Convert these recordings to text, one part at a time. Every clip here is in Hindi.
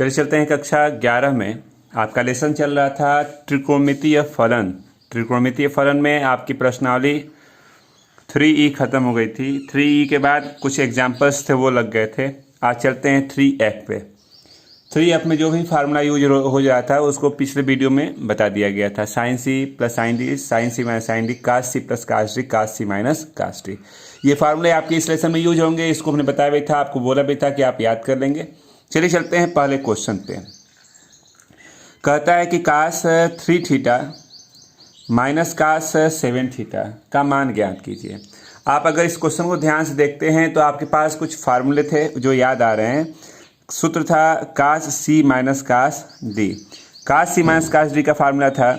चलिए चलते हैं कक्षा 11 में। आपका लेसन चल रहा था त्रिकोणमितीय फलन। त्रिकोणमितीय फलन में आपकी प्रश्नावली 3E ख़त्म हो गई थी। 3E के बाद कुछ एग्जाम्पल्स थे वो लग गए थे। आज चलते हैं 3F पे। 3F में जो भी फार्मूला यूज हो जाता था उसको पिछले वीडियो में बता दिया गया था। Sine C plus sine D, sine C minus sine D, cos C plus cos D, cos C minus cos D. ये फार्मूले आपके इस लेसन में यूज होंगे। इसको हमने बताया भी था, आपको बोला भी था कि आप याद कर लेंगे। चलिए चलते हैं पहले क्वेश्चन पे। कहता है कि कास 3 थीटा माइनस कास 7 थीटा का मान ज्ञात कीजिए। आप अगर इस क्वेश्चन को ध्यान से देखते हैं तो आपके पास कुछ फार्मूले थे जो याद आ रहे हैं। सूत्र था कास C minus cos D. Cos C minus cos D का फार्मूला था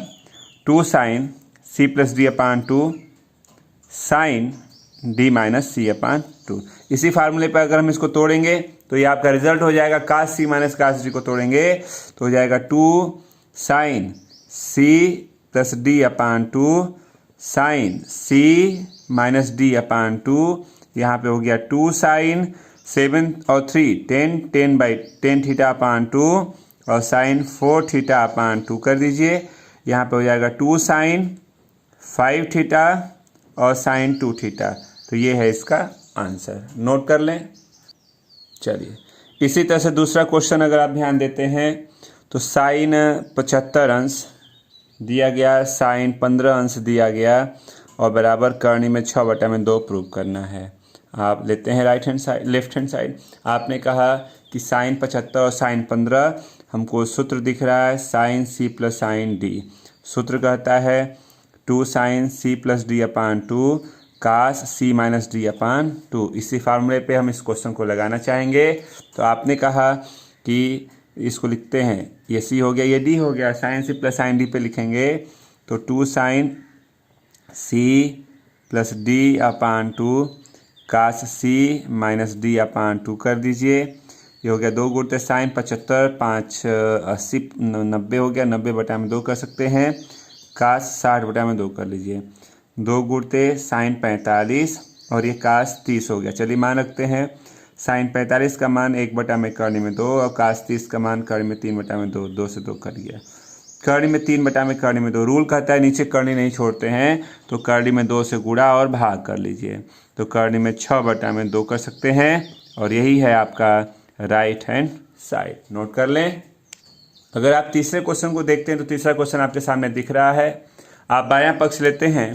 2 sine C plus D upon 2 sign D minus सी अपान 2। इसी फार्मूले पर अगर हम इसको तोड़ेंगे तो ये आपका रिजल्ट हो जाएगा। कास सी माइनस कास डी को तोड़ेंगे तो हो जाएगा 2 sine C plus D upon 2 sine C minus D upon 2। यहाँ पे हो गया 2 साइन 7 और 3 10 बाई 10 थीटा अपान 2 और साइन 4 थीटा अपान 2 कर दीजिए। यहाँ पे हो जाएगा 2 साइन 5 थीटा और साइन 2 थीटा। तो ये है इसका आंसर, नोट कर लें। चलिए इसी तरह से दूसरा क्वेश्चन अगर आप ध्यान देते हैं तो साइन 75 अंश दिया गया, साइन 15 अंश दिया गया और बराबर करनी में 6/2 प्रूव करना है। आप लेते हैं right hand side, left hand side. आपने कहा कि साइन 75 और साइन 15, हमको सूत्र दिख रहा है sine C plus sine D. सूत्र कहता है 2 sine C plus D upon 2 cos C minus D upon 2। इसी फार्मूले पे हम इस क्वेश्चन को लगाना चाहेंगे। तो आपने कहा कि इसको लिखते हैं, ये सी हो गया, ये डी हो गया। Sine C plus sine D पे लिखेंगे तो 2 sine C plus D upon 2 cos C minus D upon 2 कर दीजिए। ये हो गया 2 गुणते साइन 75 5 80 90 हो गया, 90/2 कर सकते हैं। कास 60/2 कर लीजिए। 2 गुणते साइन 45 और ये कास 30 हो गया। चलिए मान रखते हैं साइन 45 का मान 1/में करने में 2 और कास 30 का मान करने में 3/2, 2 से 2 कर गया। करनी में 3/में करने में 2। रूल कहता है नीचे करनी नहीं छोड़ते हैं, तो करनी में 2 से गुणा और भाग कर लीजिए। तो करनी में 6/2 कर सकते हैं और यही है आपका राइट हैंड साइड, नोट कर लें। अगर आप तीसरे क्वेश्चन को देखते हैं तो तीसरा क्वेश्चन आपके सामने दिख रहा है। आप बायां पक्ष लेते हैं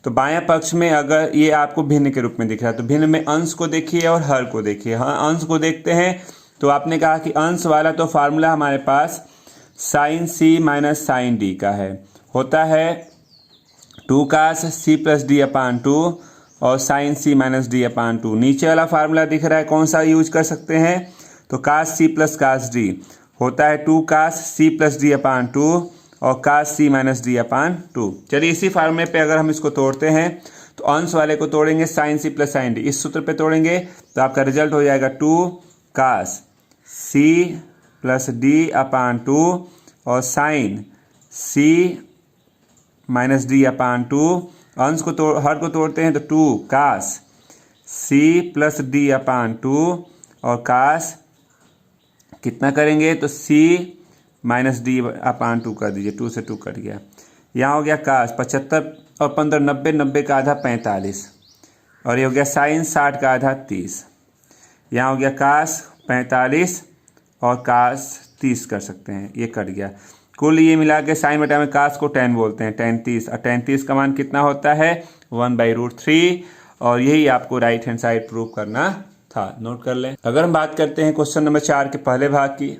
तो बायां पक्ष में अगर ये आपको भिन्न के रूप में दिख रहा है तो भिन्न में अंश को देखिए और हर को देखिए। हाँ, अंश को देखते हैं तो आपने कहा कि अंश वाला तो फार्मूला हमारे पास sign C minus sine D का है, होता है 2 cos C plus D upon 2 और sign C minus D upon 2। नीचे वाला फार्मूला दिख रहा है, कौन सा यूज कर सकते हैं? तो कास सी प्लस कास डी होता है 2 cos C plus D upon 2 और कास सी माइनस डी अपान 2। चलिए इसी फार्मूले पे अगर हम इसको तोड़ते हैं तो अंश वाले को तोड़ेंगे sine C plus sine D, इस सूत्र पे तोड़ेंगे तो आपका रिजल्ट हो जाएगा 2 cos C plus D upon 2 और sign C minus D upon 2। अंश को हर को तोड़ते हैं तो 2 cos C plus D upon 2 और कास कितना करेंगे तो सी माइनस डी अपान 2 कर दीजिए। 2 से 2 कट गया। यहाँ हो गया कास 75 और 15 90, 90 का आधा 45 और ये हो गया साइन 60 का आधा 30। यहाँ हो गया कास 45 और कास 30 कर सकते हैं, ये कट गया। कुल ये मिला के साइन बटा में कास को tan बोलते हैं, tan 30 और tan 30 का मान कितना होता है 1/√3 और यही आपको राइट हैंड साइड प्रूव करना था, नोट कर लें। अगर हम बात करते हैं क्वेश्चन नंबर 4 के पहले भाग की,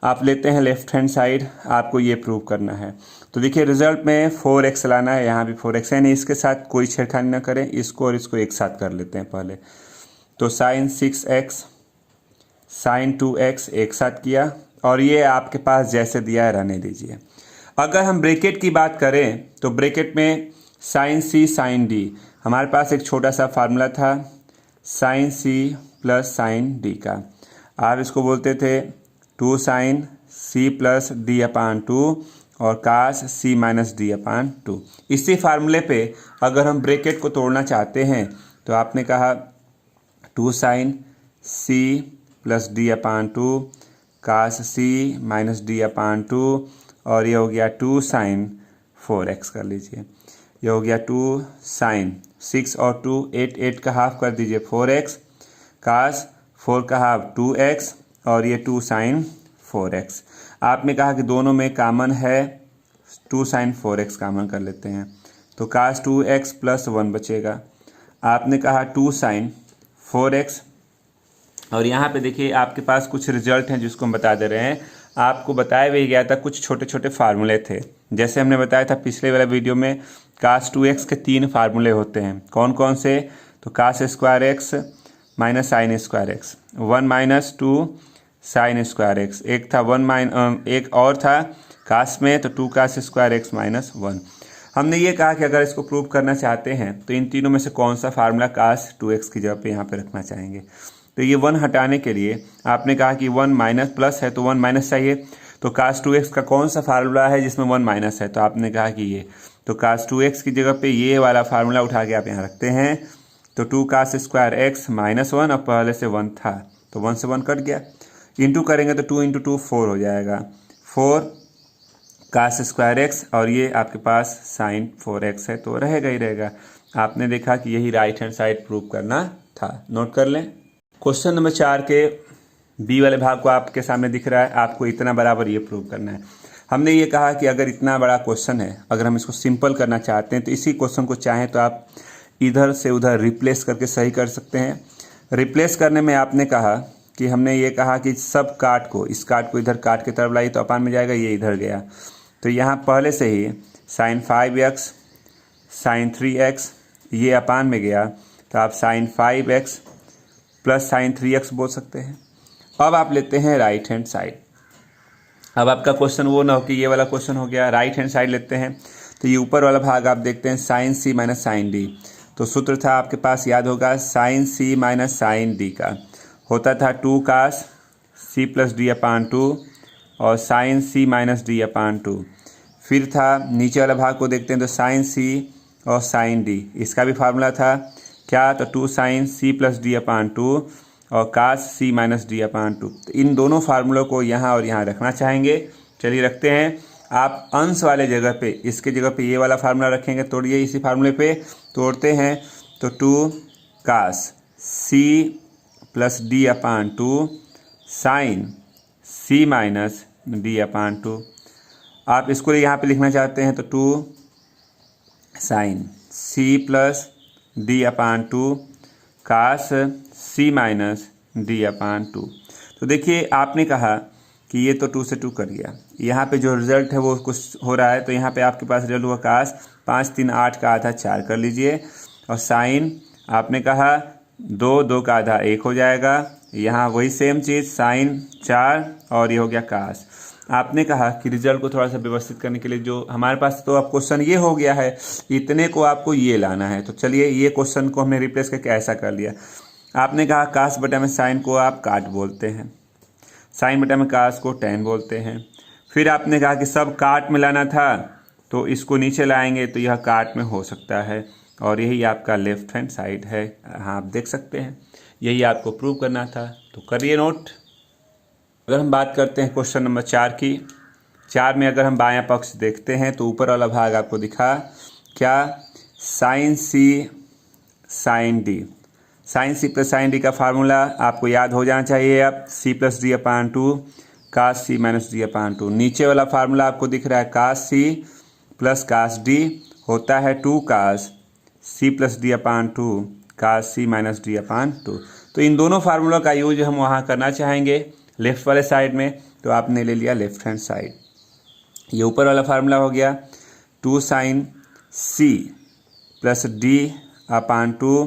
आप लेते हैं लेफ्ट हैंड साइड, आपको ये प्रूव करना है। तो देखिए रिजल्ट में 4x लाना है, यहाँ भी 4x है नहीं, इसके साथ कोई छेड़खानी ना करें, इसको और इसको एक साथ कर लेते हैं पहले। तो साइन 6x साइन 2x एक साथ किया और ये आपके पास जैसे दिया है रहने दीजिए। अगर हम ब्रैकेट की बात करें तो ब्रैकेट में साइन सी साइन डी, हमारे पास एक छोटा सा फार्मूला था sine C plus sine D का। आप इसको बोलते थे 2 sine C plus D upon 2 और कास सी माइनस डी अपान 2। इसी फार्मूले पे अगर हम ब्रैकेट को तोड़ना चाहते हैं तो आपने कहा 2 sine C plus D upon 2 cos C minus D upon 2 और ये हो गया 2 साइन 4x कर लीजिए। ये हो गया 2 साइन 6 और 2 8, 8 का हाफ कर दीजिए 4x, कास 4 का हाफ 2x और ये 2 साइन 4x। आपने कहा कि दोनों में कॉमन है 2 साइन 4x, कॉमन कर लेते हैं तो कास 2x प्लस 1 बचेगा। आपने कहा 2 साइन 4x और यहाँ पे देखिए आपके पास कुछ रिजल्ट हैं जिसको हम बता दे रहे हैं। आपको बताया भी गया था कुछ छोटे छोटे फार्मूले थे, जैसे हमने बताया था पिछले वाला वीडियो में कास 2x के 3 फार्मूले होते हैं। कौन कौन से? तो cos square x minus sine square x, 1 minus 2 sine square x, एक था एक और था कास में तो 2 कास स्क्वायर x माइनस 1। हमने ये कहा कि अगर इसको प्रूव करना चाहते हैं तो इन तीनों में से कौन सा फार्मूला कास 2x की जगह पे यहाँ पे रखना चाहेंगे। तो ये 1 हटाने के लिए आपने कहा कि 1 माइनस प्लस है तो 1 माइनस चाहिए, तो कास 2x का कौन सा फार्मूला है जिसमें 1 माइनस है, तो आपने कहा कि ये, तो कास 2x की जगह पे ये वाला फार्मूला उठा के आप यहाँ रखते हैं। तो 2 कास स्क्वायर x माइनस 1 और पहले से 1 था तो 1 से 1 कट गया, इंटू करेंगे तो 2 इंटू 2 4 हो जाएगा, 4 कास स्क्वायर x और ये आपके पास साइन 4x है तो रहेगा ही रहेगा। आपने देखा कि यही राइट हैंड साइड प्रूव करना था। नोट कर लें। क्वेश्चन नंबर 4 के बी वाले भाग को आपके सामने दिख रहा है, आपको इतना बराबर ये प्रूव करना है। हमने ये कहा कि अगर इतना बड़ा क्वेश्चन है, अगर हम इसको सिंपल करना चाहते हैं तो इसी क्वेश्चन को चाहें तो आप इधर से उधर रिप्लेस करके सही कर सकते हैं। रिप्लेस करने में आपने कहा कि हमने ये कहा कि सब काट को, इस काट को इधर काट के तरफ लाइए तो अपान में जाएगा, ये इधर गया तो यहाँ पहले से ही साइन 5x साइन 3x ये अपान में गया तो आप sign 5x plus sign 3x बोल सकते हैं। अब आप लेते हैं राइट हैंड साइड। अब आपका क्वेश्चन वो ना हो कि ये वाला क्वेश्चन हो गया, राइट हैंड साइड लेते हैं तो ये ऊपर वाला भाग आप देखते हैं sign C minus sine D, तो सूत्र था आपके पास याद होगा sign C minus sine D का होता था 2 cos C plus D upon 2 और sign C minus D upon 2। फिर था नीचे वाला भाग को देखते हैं तो साइन सी और साइन डी, इसका भी फार्मूला था क्या, तो 2 sine C plus D upon 2 और कास सी माइनस डी अपान 2। तो इन दोनों फार्मूलों को यहाँ और यहाँ रखना चाहेंगे, चलिए रखते हैं। आप अंश वाले जगह पे, इसके जगह पे ये वाला फार्मूला रखेंगे, तोड़िए इसी फार्मूले पे, तोड़ते हैं तो 2 cos C plus D upon 2 sine C minus D upon 2। आप इसको यहाँ पे लिखना चाहते हैं तो 2 sine C plus D upon 2 cos C minus D upon 2। तो देखिए आपने कहा कि ये तो 2 से 2 कर गया, यहाँ पे जो रिजल्ट है वो कुछ हो रहा है तो यहाँ पे आपके पास रिजल्ट हुआ कास 5 3 8 का आधा 4 कर लीजिए और साइन आपने कहा 2 2 का आधा 1 हो जाएगा, यहाँ वही सेम चीज़ साइन 4 और ये हो गया कास। आपने कहा कि रिजल्ट को थोड़ा सा व्यवस्थित करने के लिए जो हमारे पास तो अब क्वेश्चन ये हो गया है, इतने को आपको ये लाना है, तो चलिए ये क्वेश्चन को हमने रिप्लेस करके ऐसा कर लिया। आपने कहा कास बटा में साइन को आप काट बोलते हैं, साइन बटा में कास को टैन बोलते हैं। फिर आपने कहा कि सब काट में लाना था तो इसको नीचे लाएंगे तो यह काट में हो सकता है और यही आपका लेफ्ट हैंड साइड है। हाँ आप देख सकते हैं, यही आपको प्रूव करना था, तो करिए नोट। अगर हम बात करते हैं क्वेश्चन नंबर 4 की, 4 में अगर हम बायां पक्ष देखते हैं तो ऊपर वाला भाग आपको दिखा क्या, sine C sine D, sine C plus sine D का फार्मूला आपको याद हो जाना चाहिए। अब C plus D upon 2 cos C minus D upon 2, नीचे वाला फार्मूला आपको दिख रहा है कास सी प्लस कास डी होता है 2 cos C plus D upon 2 cos C minus D upon 2। तो इन दोनों फार्मूलों का यूज हम वहाँ करना चाहेंगे लेफ्ट वाले साइड में, तो आपने ले लिया लेफ्ट हैंड साइड। ये ऊपर वाला फार्मूला हो गया 2 sine C plus D upon 2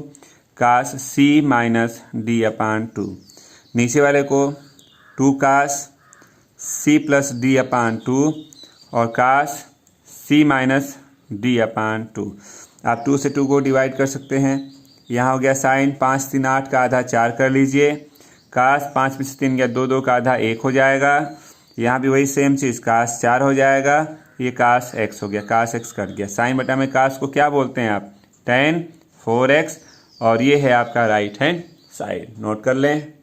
cos C minus D upon 2, नीचे वाले को 2 cos C plus D upon 2 और कास सी माइनस डी अपान 2। आप 2 से 2 को डिवाइड कर सकते हैं, यहाँ हो गया साइन 5 3 8 का आधा 4 कर लीजिए, कास 5 में से 3 गया 2 2 का आधा 1 हो जाएगा, यहाँ भी वही सेम चीज़ कास 4 हो जाएगा, ये कास x हो गया, कास x कट गया। साइन बटा में कास को क्या बोलते हैं आप, tan 4x, और ये है आपका राइट हैंड साइड। नोट कर लें।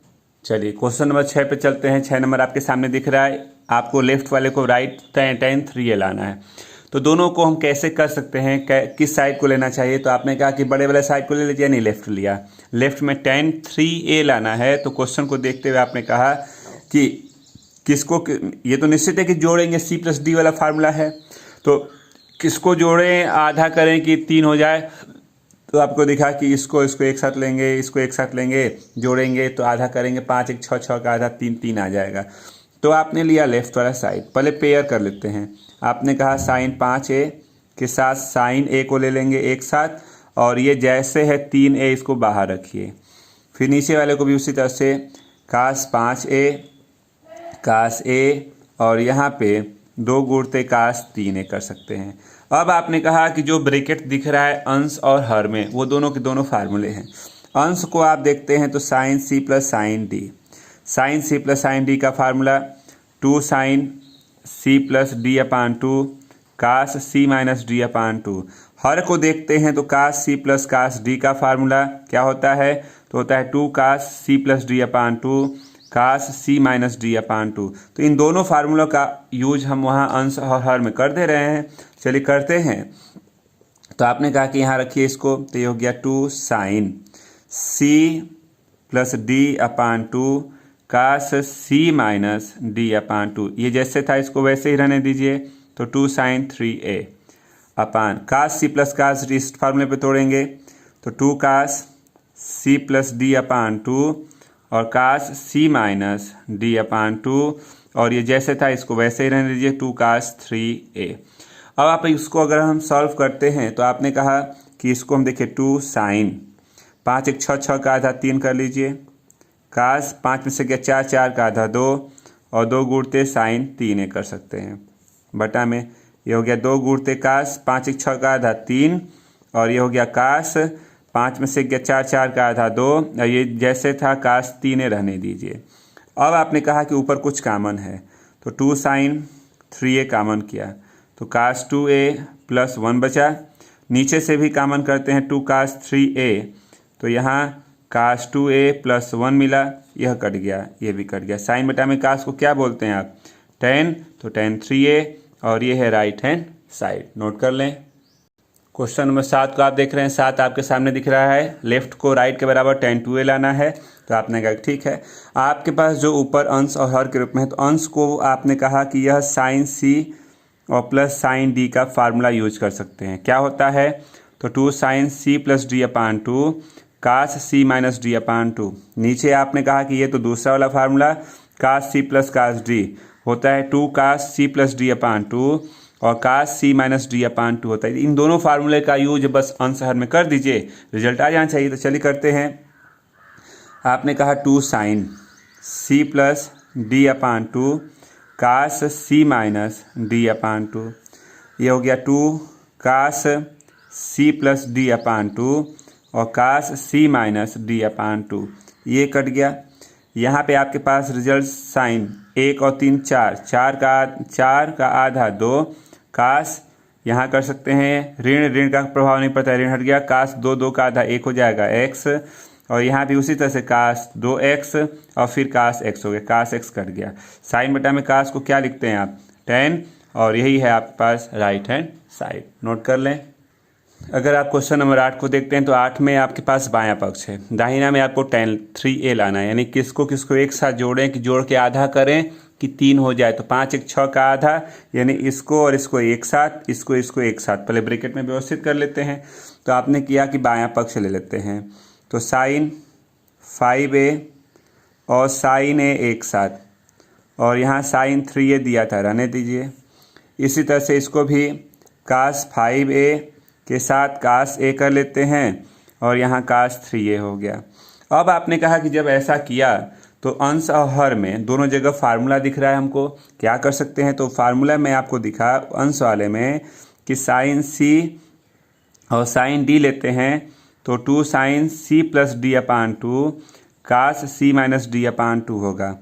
चलिए क्वेश्चन नंबर 6 पे चलते हैं। 6 नंबर आपके सामने दिख रहा है, आपको लेफ्ट वाले को राइट tan 3a लाना है। तो दोनों को हम कैसे कर सकते हैं, किस साइड को लेना चाहिए? तो आपने कहा कि बड़े वाले साइड को ले लीजिए, नहीं लेफ्ट लिया। लेफ्ट में tan 3a लाना है। तो क्वेश्चन को देखते हुए आपने कहा कि किसको, ये तो निश्चित है कि जोड़ेंगे, c+d वाला फार्मूला है, तो किसको जोड़ें, आधा करें कि 3 हो जाए। तो आपको दिखा कि इसको एक साथ लेंगे, इसको एक साथ लेंगे, जोड़ेंगे तो आधा करेंगे, 5 1 6 6 का आधा 3 3 आ जाएगा। तो आपने लिया लेफ्ट वाला साइड। पहले पेयर कर लेते हैं। आपने कहा साइन 5a के साथ साइन a को ले लेंगे एक साथ, और ये जैसे है 3a इसको बाहर रखिए। फिर नीचे वाले को भी उसी तरह से कास 5a कास a, और यहाँ पे 2 गुणते कास 3a कर सकते हैं। अब आपने कहा कि जो ब्रैकेट दिख रहा है अंश और हर में, वो दोनों के दोनों फार्मूले हैं। अंश को आप देखते हैं तो sine c plus sine d, sine c plus sine d का formula 2 sine c plus d upon 2 cos c minus d upon 2। हर को देखते हैं तो cos c plus cos d का फार्मूला क्या होता है? तो होता है 2 cos c plus d upon 2 cos c minus d upon 2। तो इन दोनों फार्मूलों का यूज हम वहाँ अंश और हर में कर दे रहे हैं। चलिए करते हैं। तो आपने कहा कि यहाँ रखिए इसको, तो ये हो गया 2 sine c plus d upon 2 cos c minus d upon 2। ये जैसे था इसको वैसे ही रहने दीजिए। तो 2 साइन 3a अपान कास c प्लस कास d, इस फार्मूले पे तोड़ेंगे तो 2 cos c plus d upon 2 और कास c माइनस d अपान 2, और ये जैसे था इसको वैसे ही रहने दीजिए 2 कास 3a। अब आप इसको अगर हम सॉल्व करते हैं तो आपने कहा कि इसको हम देखिए 2 साइन 5 1 6 6 का आधा 3 कर लीजिए, कास 5 में से गया 4 4 का आधा 2, और 2 गुणते साइन 3a कर सकते हैं, बटा में ये हो गया 2 गुणते कास 5 1 6 का आधा 3, और ये हो गया कास 5 में से गया 4 4 का आधा 2, और ये जैसे था कास 3a रहने दीजिए। अब आपने कहा कि ऊपर कुछ कॉमन है, तो 2 साइन 3a कॉमन किया तो कास 2a प्लस 1 बचा। नीचे से भी कॉमन करते हैं 2 कास 3a, तो यहाँ कास 2a प्लस 1 मिला, यह कट गया, ये भी कट गया। साइन बटा में कास को क्या बोलते हैं आप? tan, तो tan 3a, और ये है राइट हैंड साइड। नोट कर लें। क्वेश्चन नंबर 7 को आप देख रहे हैं। 7 आपके सामने दिख रहा है, लेफ्ट को राइट के बराबर tan 2a लाना है। तो आपने कहा ठीक है। आपके पास जो ऊपर अंश और हर के रूप में है, तो अंश को आपने कहा कि यह साइन c और प्लस साइन d का फार्मूला यूज कर सकते हैं। क्या होता है? तो 2 sine c plus d upon 2 cos c minus d upon 2। नीचे आपने कहा कि ये तो दूसरा वाला फार्मूला कास c प्लस कास d होता है 2 cos c plus d upon 2, और कास c माइनस d अपान 2 होता है। इन दोनों फार्मूले का यूज बस अंश हर में कर दीजिए, रिजल्ट आ जाना चाहिए। तो चलिए करते हैं। आपने कहा 2 sine c plus d upon 2 cos c minus d upon 2, ये हो गया 2 cos c plus d upon 2 और कास c माइनस d अपान 2, ये कट गया। यहाँ पे आपके पास रिजल्ट साइन 1 और 3 4, 4 का आधा 2 कास, यहाँ कर सकते हैं ऋण, ऋण का प्रभाव नहीं पड़ता, ऋण हट गया, कास 2 2 का आधा 1 हो जाएगा x, और यहाँ भी उसी तरह से कास 2x और फिर कास x हो गया, कास x कट गया। साइन बटा में कास को क्या लिखते हैं आप? tan, और यही है आपके पास राइट हैंड साइड। नोट कर लें। अगर आप क्वेश्चन नंबर 8 को देखते हैं तो 8 में आपके पास बायां पक्ष है, दाहिना में आपको tan 3a लाना है। यानी किसको किसको एक साथ जोड़ें कि जोड़ के आधा करें कि 3 हो जाए। तो 5 1 6 का आधा, यानी इसको और इसको एक साथ, इसको एक साथ पहले ब्रैकेट में व्यवस्थित कर लेते हैं। तो आपने किया कि बायां पक्ष ले लेते हैं, तो साइन 5a और साइन a एक साथ, और यहाँ साइन 3a दिया था, रहने दीजिए। इसी तरह से इसको भी कास 5a के साथ कास a कर लेते हैं, और यहाँ कास 3a हो गया। अब आपने कहा कि जब ऐसा किया तो अंश और हर में दोनों जगह फार्मूला दिख रहा है हमको, क्या कर सकते हैं? तो फार्मूला में आपको दिखा अंश वाले में कि साइन c और साइन d लेते हैं, तो 2 sine c plus d upon 2 cos c minus d upon 2 होगा।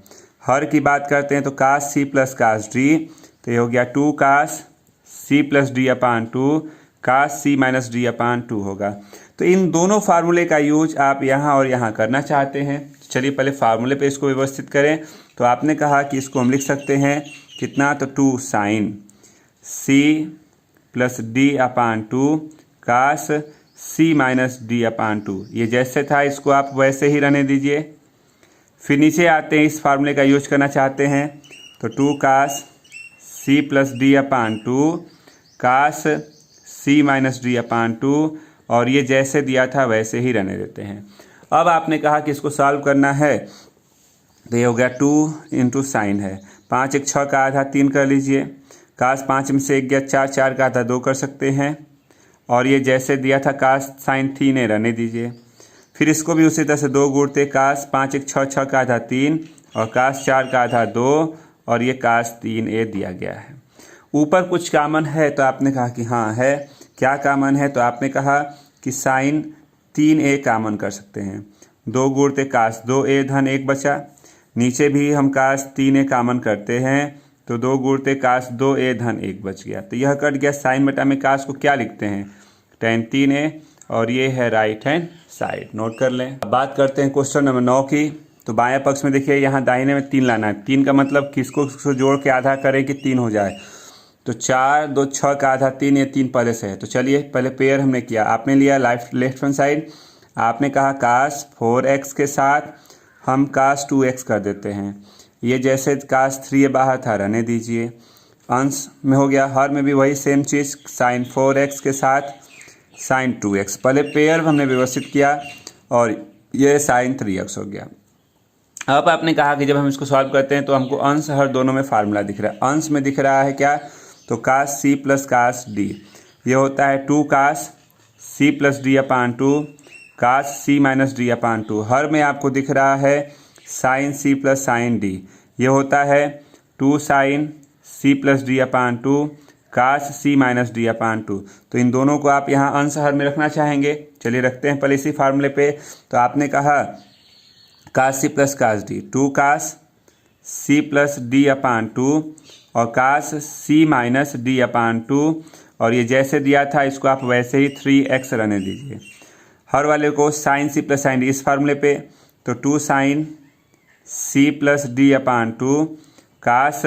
हर की बात करते हैं तो cos c plus cos d, तो ये हो गया 2 cos c plus d upon 2 cos c minus d upon 2 होगा। तो इन दोनों फार्मूले का यूज आप यहाँ और यहाँ करना चाहते हैं, चलिए पहले फार्मूले पे इसको व्यवस्थित करें। तो आपने कहा कि इसको हम लिख सकते हैं कितना, तो 2 sine C plus D upon 2 cos C minus D upon 2। ये जैसे था इसको आप वैसे ही रहने दीजिए। फिर नीचे आते हैं, इस फार्मूले का यूज करना चाहते हैं तो 2 cos C plus D upon 2 cos C minus D upon 2, और ये जैसे दिया था वैसे ही रहने देते हैं। अब आपने कहा कि इसको सॉल्व करना है, तो ये हो गया 2 इंटू साइन है 5 1 6 का आधा 3 कर लीजिए, कास 5 में से 1 गया 4, 4 का आधा 2 कर सकते हैं, और ये जैसे दिया था कास साइन 3 है रहने दीजिए। फिर इसको भी उसी तरह से 2 गुणते, कास 5 1 6 6 का आधा 3 और कास 4 का आधा 2 और ये कास 3a दिया गया है। ऊपर कुछ कॉमन है तो आपने कहा कि हाँ है। क्या कॉमन है, तो आपने कहा कि साइन 3a कॉमन कर सकते हैं। 2 गुणते कास 2a धन 1 बचा, नीचे भी हम कास 3a कॉमन करते हैं तो 2 गुणते कास 2a धन 1 बच गया। तो यह कट गया। साइन बटा में कास को क्या लिखते हैं, tan 3a, और ये है राइट हैंड साइड। नोट कर लें। अब बात करते हैं क्वेश्चन नंबर 9 की। तो बाएं पक्ष में देखिए यहाँ दाहिने में 3 लाना है। 3 का मतलब किसको किसको जोड़ के आधा करें कि 3 हो जाए। तो 4 2 6 का आधा 3, ये 3 पहले से है। तो चलिए पहले पेयर हमने किया, आपने लिया लेफ्ट हैंड साइड। आपने कहा कास 4x के साथ हम कास 2x कर देते हैं। ये जैसे कास 3 बाहर था रहने दीजिए। अंश में हो गया, हर में भी वही सेम चीज़, साइन 4x के साथ साइन 2x। पहले पेयर हमने व्यवस्थित किया और ये साइन 3x हो गया। अब आपने कहा कि जब हम इसको सॉल्व करते हैं तो हमको अंश हर दोनों में फार्मूला दिख रहा है। अंश में दिख रहा है क्या, तो कास सी प्लस कास डी, ये होता है 2 cos C plus D upon 2 cos C minus D upon 2। हर में आपको दिख रहा है sine C plus sine D, ये होता है 2 sine C plus D upon 2 cos C minus D upon 2। तो इन दोनों को आप यहाँ अंश हर में रखना चाहेंगे। चलिए रखते हैं पहले इसी फार्मूले पे। तो आपने कहा कास C plus cos D, 2 cos C plus D upon 2 और कास सी माइनस डी अपान 2, और ये जैसे दिया था इसको आप वैसे ही 3x रहने दीजिए। हर वाले को sine C plus sine D इस फार्मूले पे, तो 2 sine C plus D upon 2 cos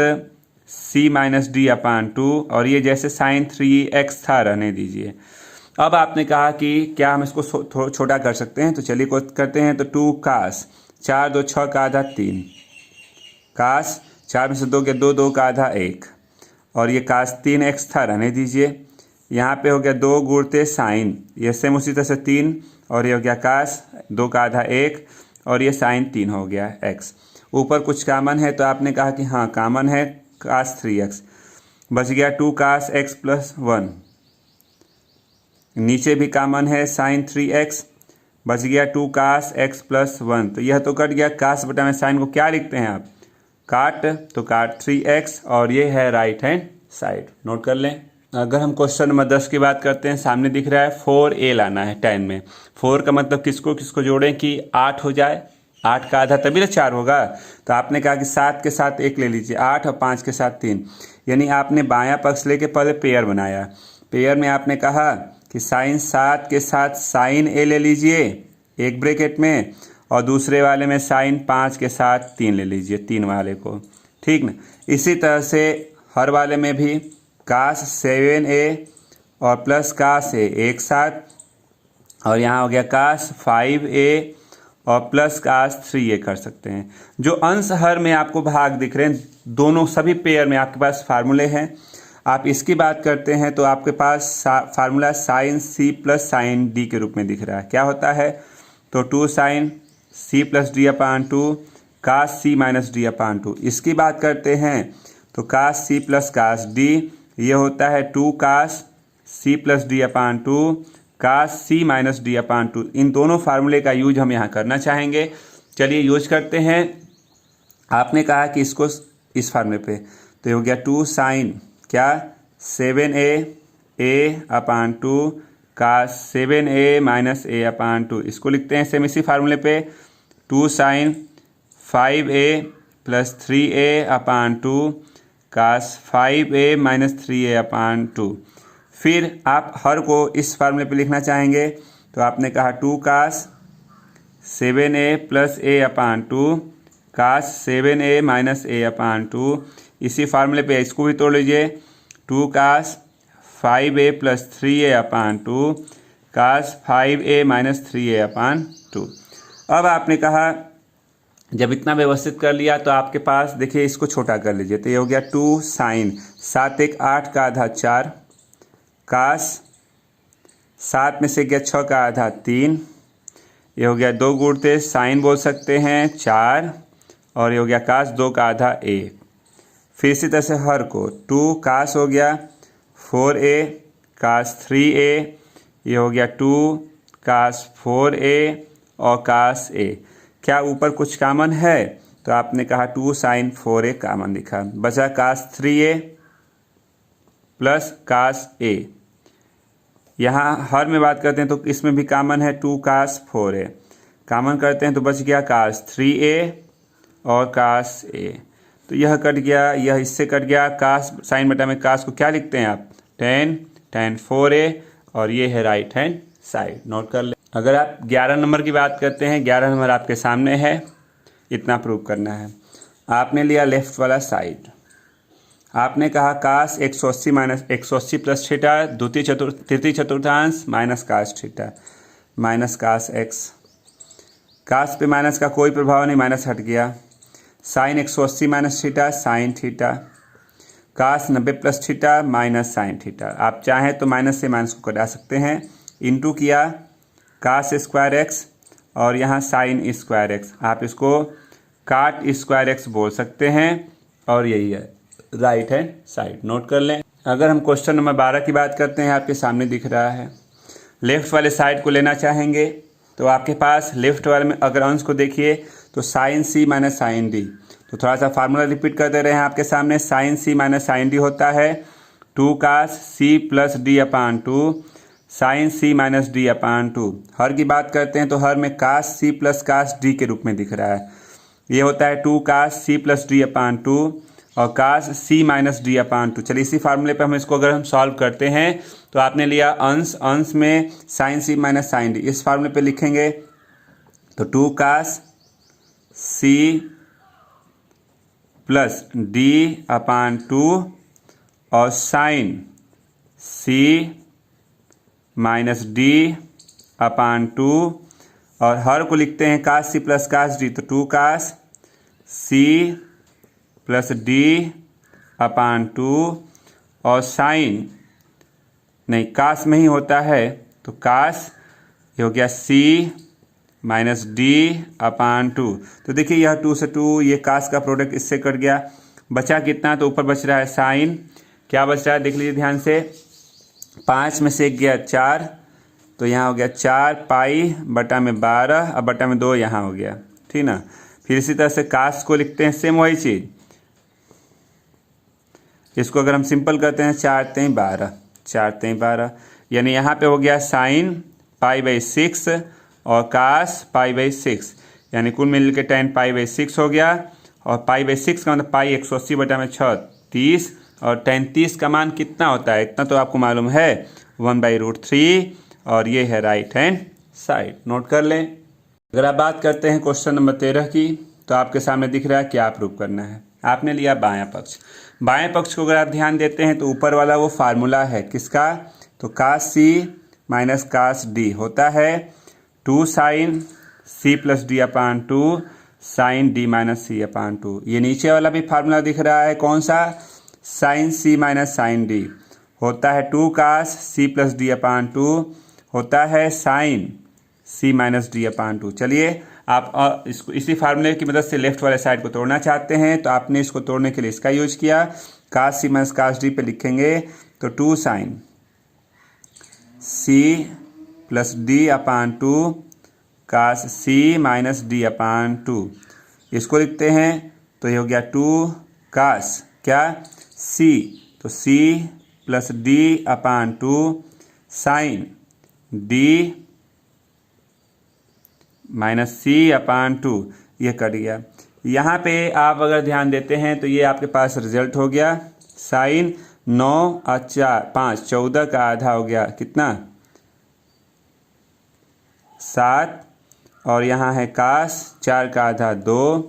C minus D upon 2, और ये जैसे साइन 3x था रहने दीजिए। अब आपने कहा कि क्या हम इसको छोटा कर सकते हैं, तो चलिए करते हैं। तो 2 कास 4 2 6 का आधा 3 कास 4 में से 2 गया 2 2 का आधा 1, और ये कास 3x था रहने दीजिए। यहाँ पे हो गया 2 गुणते साइन, ये सेम उसी तरह से 3, और ये हो गया कास 2 का आधा 1, और ये साइन 3 हो गया x। ऊपर कुछ कॉमन है तो आपने कहा कि हाँ कॉमन है, कास 3x बच गया 2 कास x प्लस 1, नीचे भी कॉमन है साइन 3x बच गया 2 कास x प्लस 1। तो यह तो कट गया। कास बटा में साइन को क्या लिखते हैं आप, काट, तो काट 3x, और ये है राइट हैंड साइड। नोट कर लें। अगर हम क्वेश्चन नंबर 10 की बात करते हैं, सामने दिख रहा है 4a लाना है 10 में। 4 का मतलब किसको किसको जोड़ें कि 8 हो जाए, 8 का आधा तभी ना 4 होगा। तो आपने कहा कि 7 के साथ 1 ले लीजिए, 8 और 5 के साथ 3, यानी आपने बायां पक्ष लेके पहले पेयर बनाया। पेयर में आपने कहा कि साइन 7 के साथ साइन a ले लीजिए एक ब्रैकेट में, और दूसरे वाले में साइन 5 के साथ 3 ले लीजिए, 3 वाले को, ठीक ना। इसी तरह से हर वाले में भी कास 7a और प्लस कास a एक साथ, और यहाँ हो गया कास 5a और प्लस कास 3a कर सकते हैं। जो अंश हर में आपको भाग दिख रहे हैं दोनों सभी पेयर में आपके पास फार्मूले हैं। आप इसकी बात करते हैं तो आपके पास formula sine C plus sine D के रूप में दिख रहा है। क्या होता है, तो 2 sine C plus D upon 2 cos C minus D upon 2। इसकी बात करते हैं तो कास सी प्लस कास डी, ये होता है 2 cos C plus D upon 2 cos C minus D upon 2। इन दोनों फार्मूले का यूज हम यहाँ करना चाहेंगे। चलिए यूज करते हैं। आपने कहा कि इसको इस फार्मूले पे, तो ये हो गया 2 साइन क्या 7a upon 2 cos 7a minus a upon 2। इसको लिखते हैं सेम इसी फार्मूले पे, 2 साइन 5a प्लस 3a अपान 2 कास 5a माइनस 3a अपान 2। फिर आप हर को इस फार्मूले पे लिखना चाहेंगे तो आपने कहा 2 cos 7a plus a upon 2 cos 7a minus a upon 2। इसी फार्मूले पे इसको भी तोड़ लीजिए, 2 कास 5a प्लस 3a अपान 2 कास 5a माइनस 3a अपान 2। अब आपने कहा जब इतना व्यवस्थित कर लिया तो आपके पास देखिए, इसको छोटा कर लीजिए, तो ये हो गया 2 साइन 7 1 8 का आधा 4 कास 7 में से गया 6 का आधा 3, ये हो गया 2 गुणते साइन बोल सकते हैं 4, और ये हो गया कास 2 का आधा 1। फिर इसी तरह से हर को 2 कास हो गया 4a कास 3a, ये हो गया 2 कास 4a और कास a। क्या ऊपर कुछ कॉमन है? तो आपने कहा 2 साइन 4a कॉमन दिखा, बचा कास 3a प्लस कास a। यहाँ हर में बात करते हैं तो इसमें भी कॉमन है 2 कास 4a, कॉमन करते हैं तो बच गया कास 3a और कास a। तो यह कट गया, यह इससे कट गया। कास साइन बटा में कास को क्या लिखते हैं आप? tan 4a, और ये है राइट हैंड साइड। नोट कर ले। अगर आप 11 नंबर की बात करते हैं, 11 नंबर आपके सामने है, इतना प्रूव करना है। आपने लिया लेफ्ट वाला साइड, आपने कहा कास 180 माइनस 180 प्लस थीटा तृतीय चतुर्थांश minus cos theta minus cos X. Cos पे माइनस का कोई प्रभाव नहीं, माइनस हट गया। Sine 180 minus theta sine theta, cos 90 plus theta minus sine theta. आप चाहें तो माइनस से माइनस को घटा सकते हैं। इंटू किया कास स्क्वायर एक्स और यहाँ साइन स्क्वायर एक्स, आप इसको काट स्क्वायर एक्स बोल सकते हैं, और यही है राइट हैंड साइड। नोट कर लें। अगर हम क्वेश्चन नंबर 12 की बात करते हैं, आपके सामने दिख रहा है, लेफ्ट वाले साइड को लेना चाहेंगे तो आपके पास लेफ्ट वाले में अगर अंश को देखिए तो sign C minus sine D. तो थोड़ा सा फार्मूला रिपीट कर दे रहे हैं आपके सामने। Sign C minus sine D होता है 2 cos C plus D upon 2 sine C minus D upon 2। हर की बात करते हैं तो हर में कास सी प्लस कास डी के रूप में दिख रहा है। ये होता है 2 cos C plus D upon 2 और कास सी माइनस डी अपान 2। चलिए इसी फार्मूले पे हम इसको अगर हम सॉल्व करते हैं तो आपने लिया अंश में sign C minus sine D, इस फार्मूले पे लिखेंगे तो 2 cos C plus D upon 2 और sign C minus D upon 2, और हर को लिखते हैं कास सी प्लस कास डी, तो 2 cos C plus D upon 2 और साइन नहीं कास में ही होता है तो कास, ये हो गया सी माइनस डी अपान 2। तो देखिए यह 2 से 2, ये कास का प्रोडक्ट इससे कट गया, बचा कितना? तो ऊपर बच रहा है साइन, क्या बच रहा है देख लीजिए ध्यान से, 5 में से 1 गया 4, तो यहाँ हो गया 4 पाई बटा में 12 और बटा में 2 यहाँ हो गया, ठीक ना। फिर इसी तरह से कास को लिखते हैं सेम वही चीज़, इसको अगर हम सिंपल करते हैं 4 3 12 4 3 12, यानी यहाँ पे हो गया साइन पाई बाई 6 और कास पाई बाई 6, यानी कुल मिल के tan पाई बाई 6 हो गया। और पाई बाई 6 का मतलब पाई 180 बटा में 6 30, और tan 30 का मान कितना होता है? इतना तो आपको मालूम है 1/√3, और ये है राइट हैंड साइड। नोट कर लें। अगर आप बात करते हैं क्वेश्चन नंबर 13 की, तो आपके सामने दिख रहा है क्या प्रूव करना है। आपने लिया बायां पक्ष, बाएं पक्ष को अगर आप ध्यान देते हैं तो ऊपर वाला वो फार्मूला है किसका? तो कास सी माइनस कास डी होता है 2 sine C plus D upon 2 sign D minus सी अपान 2। ये नीचे वाला भी फार्मूला दिख रहा है, कौन सा? Sign C minus sine D होता है 2 cos C plus D upon 2 होता है sine C minus D upon 2। चलिए आप इसको इसी फार्मूले की मदद से लेफ्ट वाले साइड को तोड़ना चाहते हैं, तो आपने इसको तोड़ने के लिए इसका यूज किया, कास सी माइनस कास डी पे लिखेंगे तो 2 sine C plus D upon 2 cos C minus D upon 2, इसको लिखते हैं तो ये हो गया 2 कास क्या सी, तो सी plus D upon 2 sign D minus सी अपान 2, ये कट गया। यहाँ पे आप अगर ध्यान देते हैं तो ये आपके पास रिजल्ट हो गया साइन 9 और 4 5 14 का आधा हो गया कितना? 7 और यहाँ है कास 4 का आधा 2,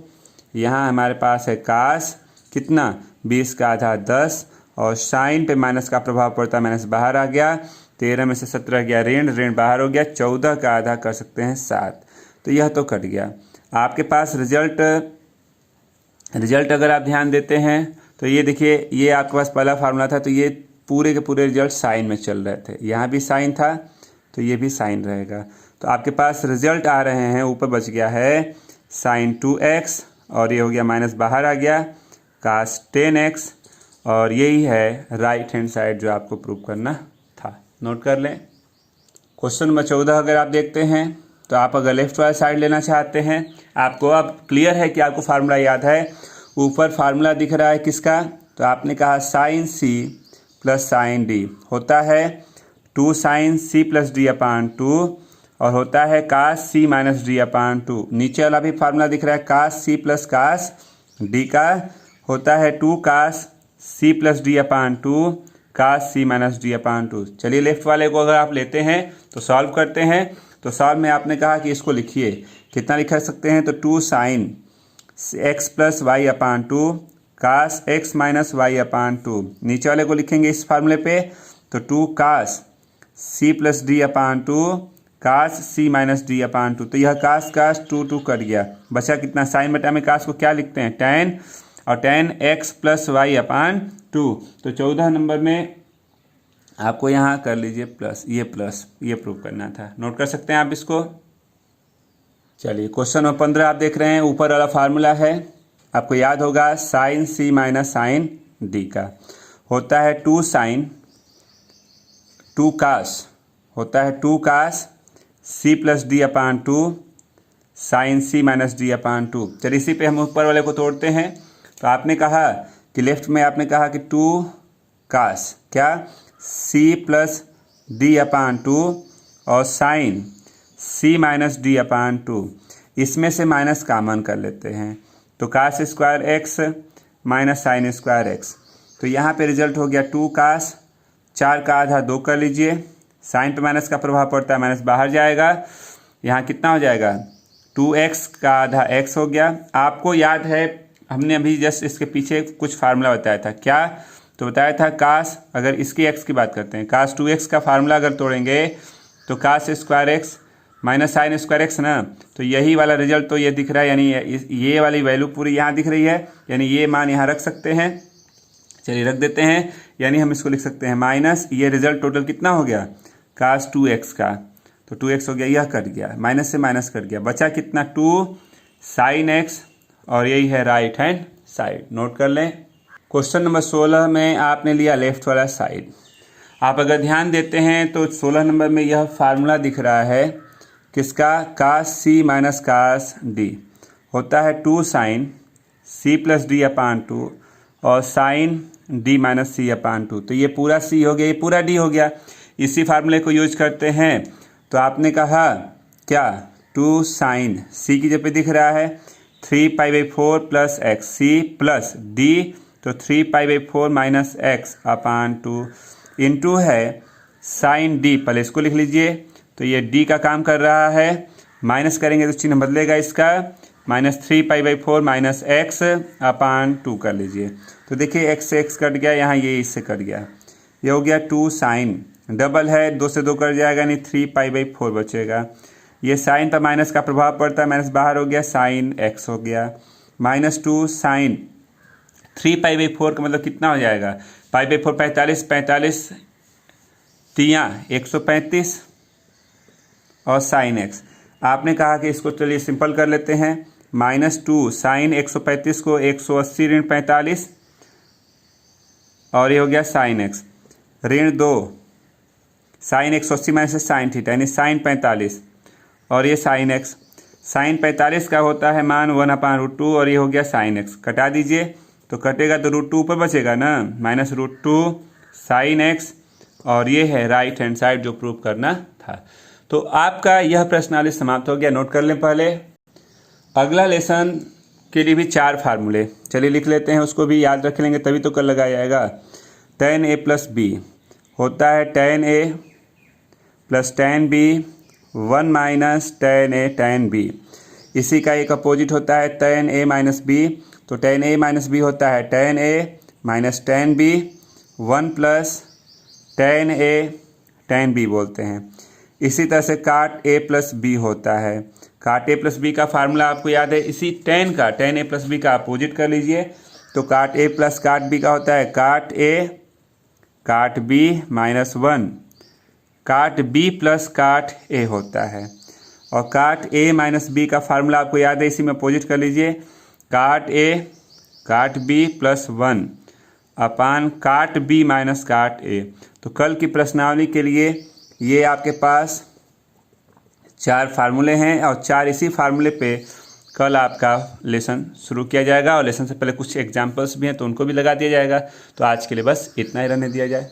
यहाँ हमारे पास है कास कितना 20 का आधा 10, और साइन पे माइनस का प्रभाव पड़ता है, माइनस बाहर आ गया, 13 में से 17 गया ऋण, ऋण बाहर हो गया, 14 का आधा कर सकते हैं 7। तो यह तो कट गया। आपके पास रिजल्ट अगर आप ध्यान देते हैं तो ये देखिए, ये आपके पास पहला फार्मूला था, तो ये पूरे के पूरे रिजल्ट साइन में चल रहे थे, यहाँ भी साइन था तो ये भी साइन रहेगा। तो आपके पास रिजल्ट आ रहे हैं, ऊपर बच गया है साइन 2x, और ये हो गया माइनस बाहर आ गया कास 10x, और यही है राइट हैंड साइड जो आपको प्रूव करना था। नोट कर लें। क्वेश्चन नंबर 14 अगर आप देखते हैं तो आप अगर लेफ्ट वाला साइड लेना चाहते हैं, आपको अब क्लियर है कि आपको फार्मूला याद है। ऊपर फार्मूला दिख रहा है किसका, तो आपने कहा sine c plus sine d होता है 2 sine c plus D upon 2, और होता है cos c minus D upon 2। नीचे वाला भी फार्मूला दिख रहा है cos c plus cos d का होता है 2 cos c plus D upon 2 cos c minus D upon 2। चलिए लेफ्ट वाले को अगर आप लेते हैं तो सॉल्व करते हैं। तो सॉल्व में आपने कहा कि इसको लिखिए, कितना लिख सकते हैं, तो 2 साइन x प्लस वाई अपान 2 कास x माइनस वाई अपान 2। नीचे वाले को लिखेंगे इस फार्मूले पे, तो 2 cos c plus D upon 2 cos c minus D upon 2। तो यह कास 2 कट गया, बचा कितना, साइन बटा में कास को क्या लिखते हैं tan, और tan x प्लस वाई अपान 2। तो 14 नंबर में आपको यहाँ कर लीजिए प्लस ये प्रूव करना था। नोट कर सकते हैं आप इसको। चलिए क्वेश्चन नंबर 15 आप देख रहे हैं, ऊपर वाला फार्मूला है, आपको याद होगा sine c minus sine d का होता है 2 साइन 2 कास होता है 2 cos c plus D upon 2 sine c minus D upon 2। चलिए इसी पे हम ऊपर वाले को तोड़ते हैं। तो आपने कहा कि लेफ्ट में आपने कहा कि 2 कास क्या c प्लस डी अपान 2 और sine c minus D upon 2, इसमें से माइनस कॉमन कर लेते हैं, तो cos square X minus sine square X. तो यहाँ पे रिजल्ट हो गया 2 कास 4 का आधा 2 कर लीजिए, साइन पे माइनस का प्रभाव पड़ता है, माइनस बाहर जाएगा, यहाँ कितना हो जाएगा 2x का आधा x हो गया। आपको याद है हमने अभी जस्ट इसके पीछे कुछ फार्मूला बताया था, क्या तो बताया था कास, अगर इसकी x की बात करते हैं, कास 2x का फार्मूला अगर तोड़ेंगे तो cos square X minus sine square X ना, तो यही वाला रिजल्ट तो ये दिख रहा है, यानी ये वाली वैल्यू पूरी यहाँ दिख रही है, यानी ये मान यहाँ रख सकते हैं। चलिए रख देते हैं, यानी हम इसको लिख सकते हैं माइनस ये रिजल्ट टोटल कितना हो गया कास 2x का, तो 2x हो गया, यह कट गया, माइनस से माइनस कट गया, बचा कितना 2 साइन x, और यही है राइट हैंड साइड। नोट कर लें। क्वेश्चन नंबर 16 में आपने लिया लेफ्ट वाला साइड। आप अगर ध्यान देते हैं तो 16 नंबर में यह फार्मूला दिख रहा है किसका, कास c माइनस कास d होता है 2 sine c plus D upon 2 और साइन d माइनस c अपान 2। तो ये पूरा c हो गया, ये पूरा d हो गया। इसी फार्मूले को यूज करते हैं, तो आपने कहा क्या 2 साइन c की जगह पे दिख रहा है 3π/4 plus X C plus d, तो 3π/4 माइनस एक्स अपान 2 इंटू है साइन d, पहले इसको लिख लीजिए, तो ये d का काम कर रहा है, माइनस करेंगे तो चिन्ह बदलेगा इसका, माइनस 3π/4 माइनस एक्स अपान 2 कर लीजिए। तो देखिए x से x कट गया, यहाँ ये इससे कट गया, ये हो गया 2 साइन, डबल है 2 से 2 कट जाएगा, यानी 3π/4 बचेगा। ये साइन पर माइनस का प्रभाव पड़ता है, माइनस बाहर हो गया, साइन x हो गया, माइनस 2 साइन 3π/4 का मतलब कितना हो जाएगा, π/4 45, 45 तियाँ 135 और साइन x। आपने कहा कि इसको चलिए सिंपल कर लेते हैं, माइनस 2 साइन 135 को 180 ऋण 45, और ये हो गया साइन x, ऋण 2 साइन 180 माइनस साइन थीटा यानी साइन 45, और ये साइन x, साइन 45 का होता है मान 1/√2, और ये हो गया साइन x। कटा दीजिए तो कटेगा तो √2 ऊपर बचेगा ना, माइनस √2 साइन x, और ये है राइट हैंड साइड जो प्रूव करना था। तो आपका यह प्रश्नावली समाप्त हो गया। नोट कर लें पहले। अगला लेसन के लिए भी 4 फार्मूले, चलिए लिख लेते हैं, उसको भी याद रख लेंगे तभी तो कल लगाया जाएगा। tan a प्लस बी होता है tan a plus tan b 1 minus tan A tan B। इसी का एक अपोजिट होता है tan A माइनस B, तो tan A माइनस B होता है tan A minus tan B, 1 plus tan A tan B बोलते हैं। इसी तरह से काट A प्लस B होता है। काट A प्लस B का फार्मूला आपको याद है, इसी tan A प्लस B का अपोजिट कर लीजिए, तो काट A प्लस काट B का होता है काट A काट B माइनस 1, काट B प्लस काट A होता है। और काट A माइनस B का फार्मूला आपको याद है, इसी में अपोजिट कर लीजिए, काट A काट B प्लस 1 अपान काट B माइनस काट A। तो कल की प्रश्नावली के लिए ये आपके पास 4 फार्मूले हैं और 4 इसी फार्मूले पे कल आपका लेसन शुरू किया जाएगा और लेसन से पहले कुछ एग्जाम्पल्स भी हैं तो उनको भी लगा दिया जाएगा। तो आज के लिए बस इतना ही रहने दिया जाए।